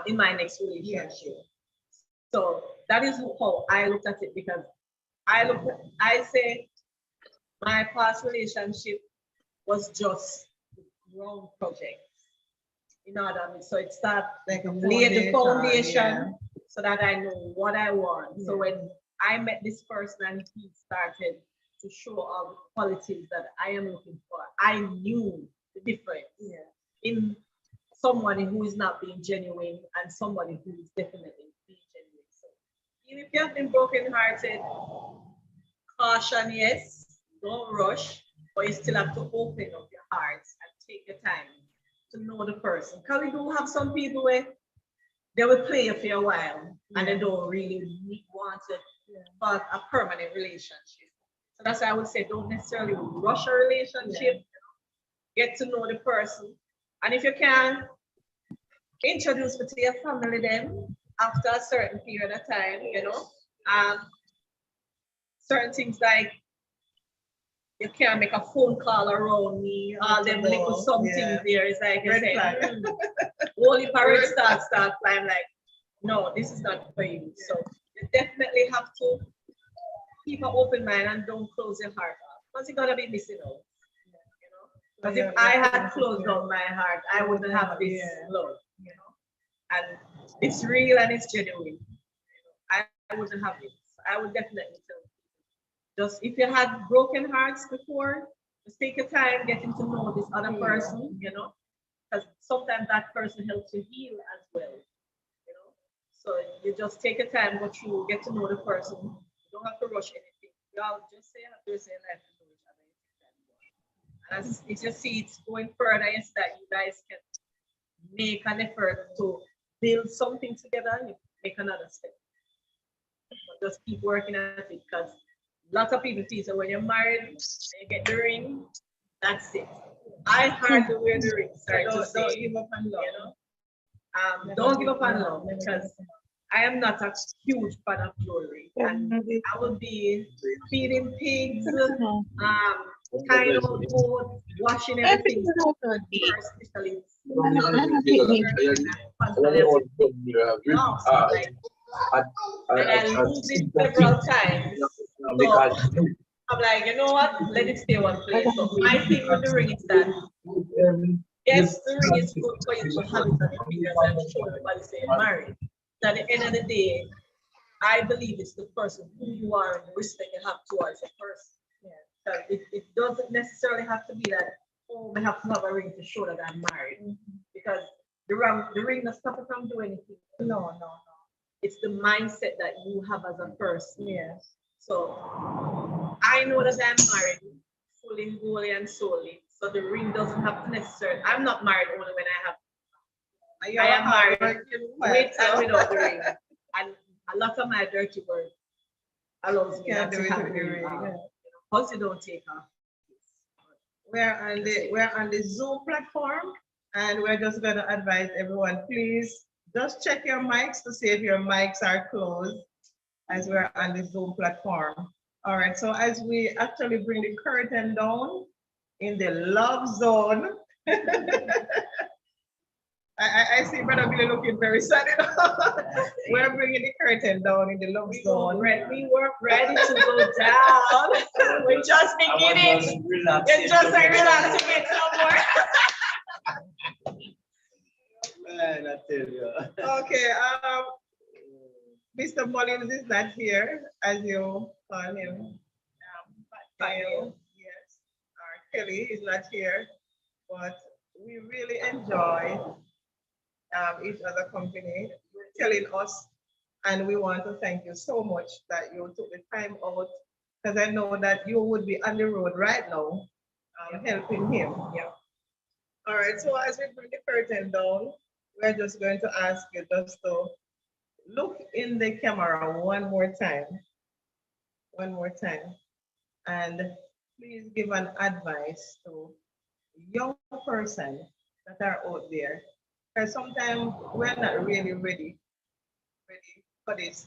in my next relationship. So that is how I looked at it, because I say my past relationship was just wrong project. In order, so it started like lay the foundation so that I know what I want. Yeah. So when I met this person and he started to show all the qualities that I am looking for, I knew the difference in somebody who is not being genuine and somebody who is definitely being genuine. So if you have been broken-hearted, caution, yes, don't rush, but you still have to open up your heart and take your time to know the person. Because we do have some people where they will play you for a while and they don't really want to have a permanent relationship. So that's why I would say don't necessarily rush a relationship. Get to know the person. And if you can, introduce me to your family then after a certain period of time, you know. Certain things like you can't make a phone call around me, all them little something there. It's like you say, only parents start flying like, no, this is not for you. So you definitely have to keep an open mind and don't close your heart off. Because you're gonna be missing out. You know? Because if I had closed down my heart, I wouldn't have this love, you know. And it's real and it's genuine. I wouldn't have it. I would definitely tell you. Just if you had broken hearts before, just take your time getting to know this other person, you know, because sometimes that person helps you heal as well, you know. So you just take your time, go through, get to know the person. You don't have to rush anything. Y'all just say happy, say life to know each other. And as if you see it's going further, it's that you guys can make an effort to build something together, you make another step. But just keep working at it because lots of people feel so when you're married, you get the ring, that's it. I hardly wear the ring. Sorry to say, don't give up on love. You know? Don't give up on love because I am not a huge fan of jewelry, and I would be feeding pigs, tying out goats, washing everything. First, especially and I lose it several times. So I'm like, you know what? Let it stay one place. So my thing with the ring is that yes, the ring is good for you to have it on your fingers and show everybody say you're married. But at the end of the day, I believe it's the person who you are and the respect you have towards the person. Yeah. So it doesn't necessarily have to be that, oh, I have to have a ring to show that I'm married. Because the ring doesn't stop you from doing anything. No. It's the mindset that you have as a person. Yes. So I know that I'm married fully, wholly, and solely. So the ring doesn't have to necessarily. I'm not married only when I have. I am married with and without the ring. And a lot of my dirty work allows me not to have the ring. Because you don't take off. We're on the Zoom platform, and we're just going to advise everyone, please just check your mics to see if your mics are closed as we're on the Zoom platform. All right, so as we actually bring the curtain down in the love zone, I see Brother Billy looking very sad. We're bringing the curtain down in the love zone. We were ready to go down. We're just beginning. It's just like relax a bit somewhere. Man, I tell you. Okay, Mr. Mullings is not here, as you call him. Yes, Kelly is not here, but we really enjoy each other company. You're telling us, and we want to thank you so much that you took the time out, because I know that you would be on the road right now, helping him. Yeah. All right, so as we bring the curtain down, we're just going to ask you just to look in the camera one more time, and please give an advice to young person that are out there, because sometimes we're not really ready for this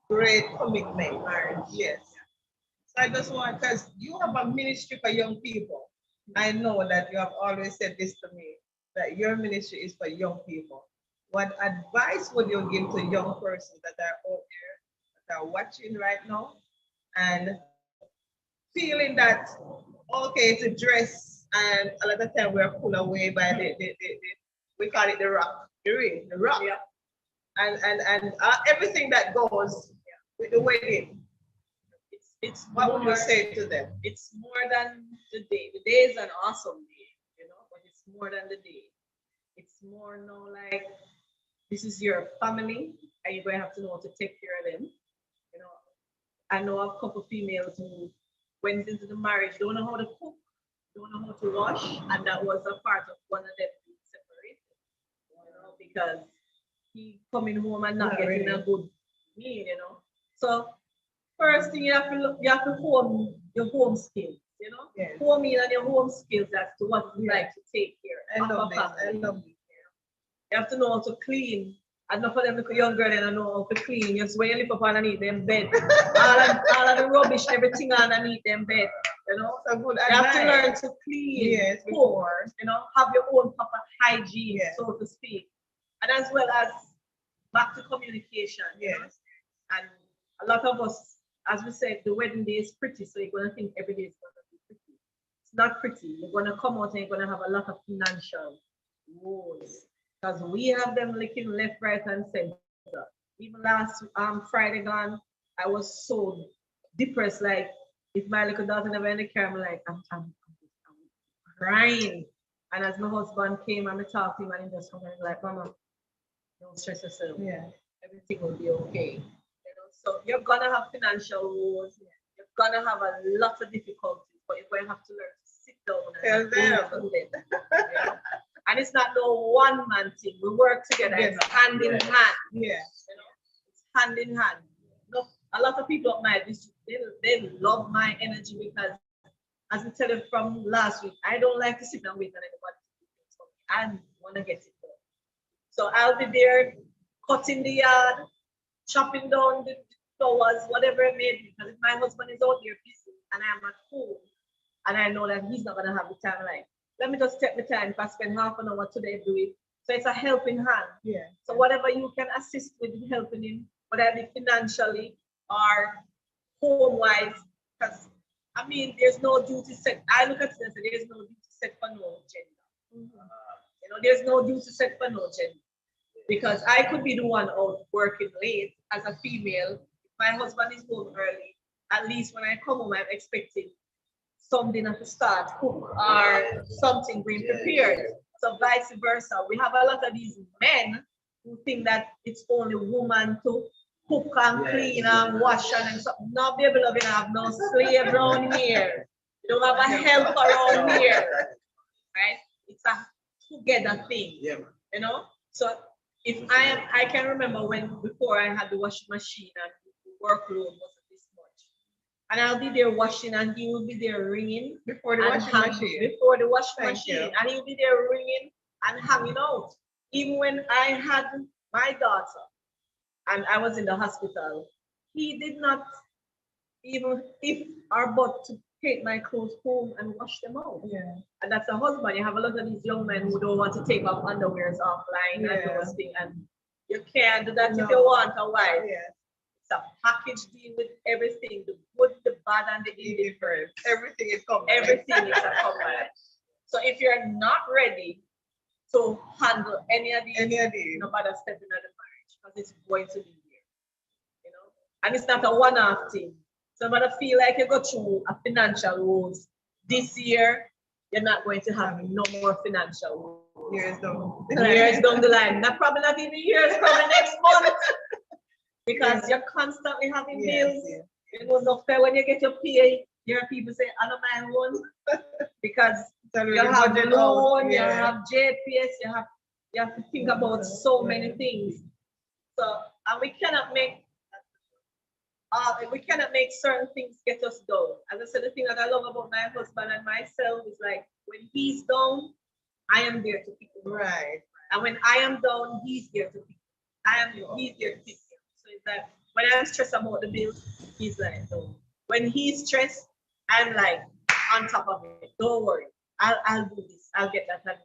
great commitment, marriage. Yes. So I just want, because you have a ministry for young people. I know that you have always said this to me, that your ministry is for young people. What advice would you give to young persons that are out there, that are watching right now, and feeling that, okay, to dress, and a lot of time we're pulled away by the we call it the rock, the rock, yeah. And everything that goes with the wedding. It's what would you say to them? It's more than the day. The day is an awesome day, you know, but it's more than the day. It's more now like this is your family, and you're going to have to know how to take care of them. You know, I know a couple females who went into the marriage, don't know how to cook, don't know how to wash, and that was a part of one of them being separated. You know, because he coming home and not getting a good meal, you know. So first thing you have to hone your home skills, you know. Yes. Home in on your home skills as to what you like to take care of. I love this. You have to know how to clean. Enough of them little young girl and know how to clean. Just when you lift up underneath them bed, all of the rubbish, everything underneath them bed. You know, so good. You have to learn to clean. Yes, before you know, have your own proper hygiene, so to speak, and as well as back to communication. Yes. You know? And a lot of us, as we said, the wedding day is pretty, so you're gonna think every day is gonna be pretty. It's not pretty. You're gonna come out and you're gonna have a lot of financial woes. Because we have them licking left, right, and center. Even last Friday gone, I was so depressed. Like if my little daughter never in the car, I'm like, I'm crying. And as my husband came and we talked to him and he just come and like, Mama, don't stress yourself. Yeah. Everything will be okay. You know, so you're gonna have financial woes. You're gonna have a lot of difficulties, but you're going to have to learn to sit down and Tell them. Yeah. And it's not no one man thing. We work together. Yeah. It's hand in hand. Yeah. You know, it's hand in hand. No, a lot of people at my district, they love my energy because, as I tell you from last week, I don't like to sit and wait on anybody to do things for me. I want to get it done. So I'll be there cutting the yard, chopping down the flowers, whatever it may be. Because if my husband is out there busy and I'm at home and I know that he's not going to have the time, like, let me just take my time. If I spend half an hour today, do it. So it's a helping hand. Yeah. So whatever you can assist with helping him, whether it be financially or home-wise, because I mean, there's no duty set. I look at it and say there's no duty set for no gender. You know, there's no duty set for no gender. Because I could be the one out working late as a female. If my husband is home early, at least when I come home, I'm expecting something at the start, cook or something being prepared. So vice versa. We have a lot of these men who think that it's only woman to cook and clean and wash and something. No, baby, love, you don't have no slave around here. You don't have a help around here. Right? It's a together thing. Yeah. You know? So if I can remember when before I had the washing machine and the workload wasn't this much. And I'll be there washing and he will be there ringing Before the washing machine. Before the washing Thank machine. you. And he'll be there ringing and hanging out. Even when I had my daughter and I was in the hospital, he did not even if our butt to take my clothes home and wash them out. Yeah. And that's a husband. You have a lot of these young men who don't want to take off underwears offline and Yeah. those things. And you can't do that No. if you want a wife. Yeah. It's a package deal with everything, the good, the bad, and the indifferent. Everything is coming. Everything is a combination. So if you're not ready to handle any of these, no matter stepping out of marriage, because it's going to be here. You know? And it's not a one-off thing. Somebody feel like you go through a financial woes this year, you're not going to have no more financial woes. Years down. Years down the line. Not probably not even years, probably next month. Because you're constantly having bills. Yes. You know, no fair when you get your pay, there are people say, I don't mind one. Because you have loan, you have JPS, you have to think about so many things. So, and we cannot make certain things get us down. As I said, the thing that I love about my husband and myself is like when he's down, I am there to pick him up. Right. And when I am down, he's there to pick him up. He's there to pick him up. So it's like when I'm stressed about the bills, he's like, no. When he's stressed, I'm like on top of it. Don't worry. I'll do this. I'll get that and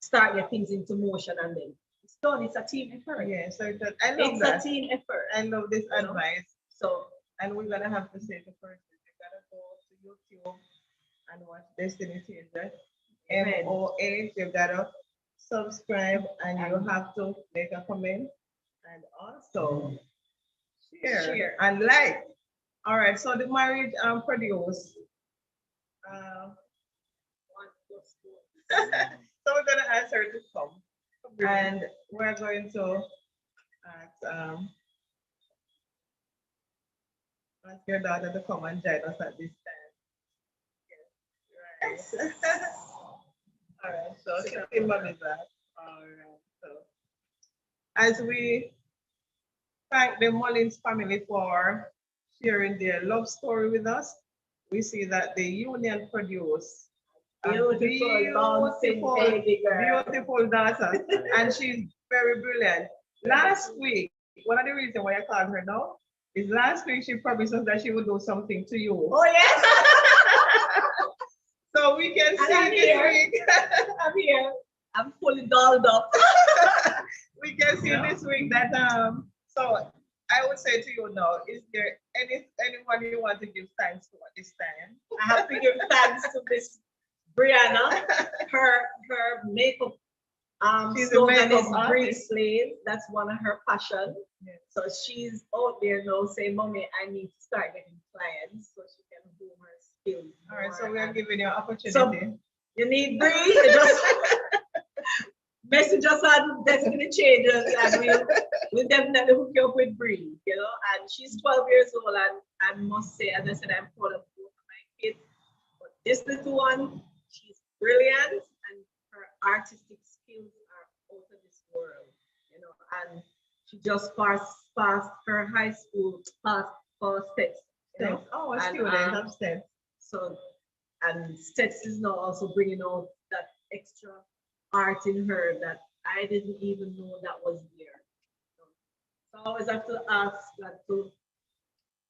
start your things into motion and then it's done. It's a team effort. Yeah, so I love It's that. a team effort. I love this You know? advice. So And we're gonna have to say the first thing. You gotta go to YouTube and watch Destiny Changer. Amen. M.O.F. You gotta subscribe and you have to make a comment and also share and like. All right, so the marriage produce. So we're gonna ask her to come, and we're going to ask your daughter to come and join us at this time. Yes. Right. All right, so Kimberly is that. All right, so as we thank the Mullings family for sharing their love story with us, we see that the union produced beautiful daughter, and she's very brilliant. Last week, one of the reasons why I called her now is last week she promised us that she would do something to you. Oh yes. So we can see I'm this here. week. I'm here. I'm fully dolled up. We can see this week that so I would say to you now, is there anyone you want to give thanks to at this time? I have to give thanks to Miss Brianna. Her makeup She's a slogan makeup is artist. Breathe Slave. That's one of her passion. Yeah. So she's out there now saying, Mommy, I need to start getting clients so she can do her skills. All right, so we are giving you an opportunity. So you need Breathe. You just message us on Destiny Changers and we'll definitely hook you up with Breathe, you know. And she's 12 years old, and I must say, as I said, I'm proud of both of my kids. But this little one, she's brilliant, and her artistic skills are out of this world, you know. And she just passed her high school pass for STETS, you know. Oh, a And, student of STEM. So, and STETS is now also bringing out that extra art in her that I didn't even know that was there. So I always have to ask God to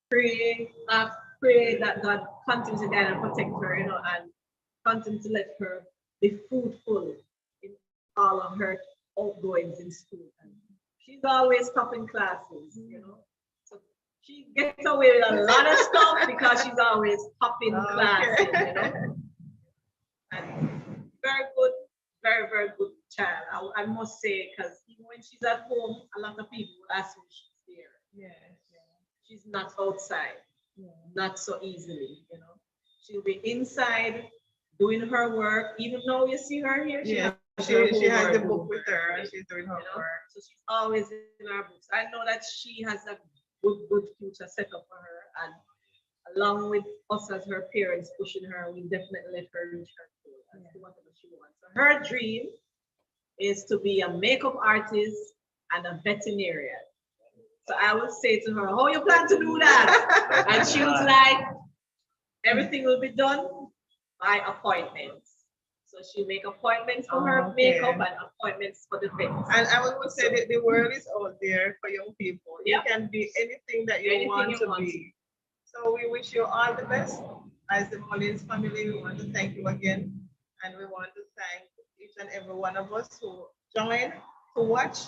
pray that God continues to guide and protect her, you know, and continue to let her be fruitful in all of her outgoings in school. And she's always topping classes, you know. So she gets away with a lot of stuff because she's always topping classes, you know. And very good, very, very good child. I must say, because even when she's at home, a lot of people will ask me if she's there. Yes. She's not outside, not so easily, you know. She'll be inside doing her work. Even though you see her here, she has the book with her and she's doing her work. So she's always in our books. I know that she has a good future set up for her, and along with us as her parents pushing her, we definitely let her reach her goal and do whatever she wants. So her dream is to be a makeup artist and a veterinarian. So I would say to her, how you plan to do that? And she was like, everything will be done by appointments. So she make appointments for her makeup and appointments for the vets. And I would say that the world is out there for young people. You can be anything that you want to be. So we wish you all the best. As the Mullings family, we want to thank you again. And we want to thank each and every one of us who joined to watch.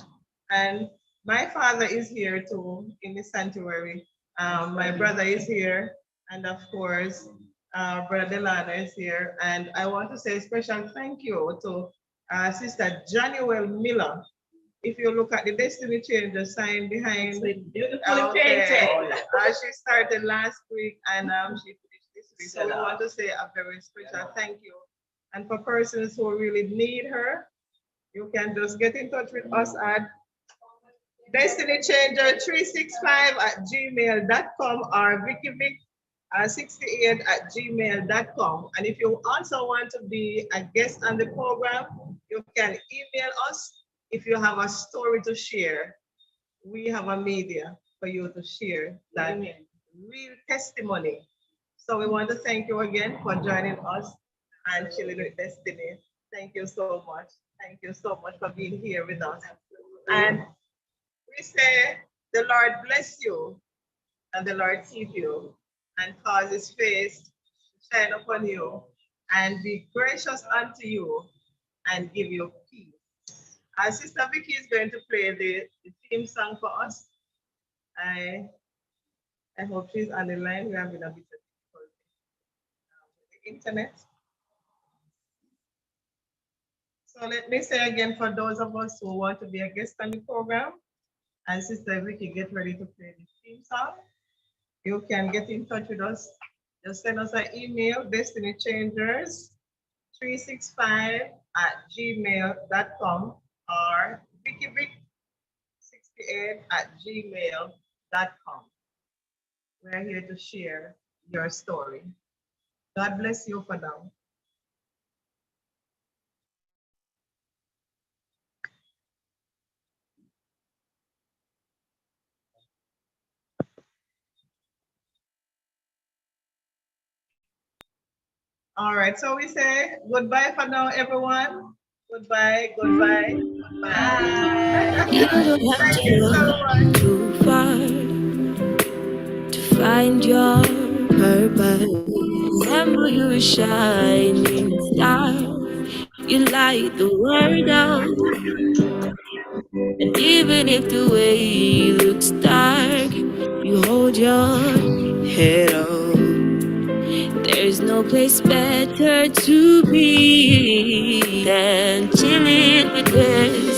And my father is here too in the sanctuary. My brother is here. And of course, Brother Delano is here. And I want to say a special thank you to Sister Januel Miller. If you look at the Destiny Changer sign behind, beautifully painted. She started last week and she finished this week. So we want to say a very special thank you. And for persons who really need her, you can just get in touch with us at destinychanger365@gmail.com or VickyVic68@gmail.com. And if you also want to be a guest on the program, you can email us. If you have a story to share, we have a media for you to share that real testimony. So we want to thank you again for joining us and Chilling with Destiny. Thank you so much. Thank you so much for being here with us. And we say, the Lord bless you and the Lord keep you and cause his face to shine upon you and be gracious unto you and give you peace. Our Sister Vicky is going to play the theme song for us. I hope she's on the line. We're having a bit of difficulty with the internet. So let me say again, for those of us who want to be a guest on the program, and Sister Vicky get ready to play the theme song, you can get in touch with us. Just send us an email, destinychangers365@gmail.com or VickyVic68@gmail.com. We're here to share your story. God bless you for now. All right, so we say goodbye for now, everyone. Goodbye, goodbye, goodbye. You don't have Thank to you so look much. too far to find your purpose. Remember, you're a shining star. You light the world up. And even if the way looks dark, hold your head up. There's no place better to be than chilling with this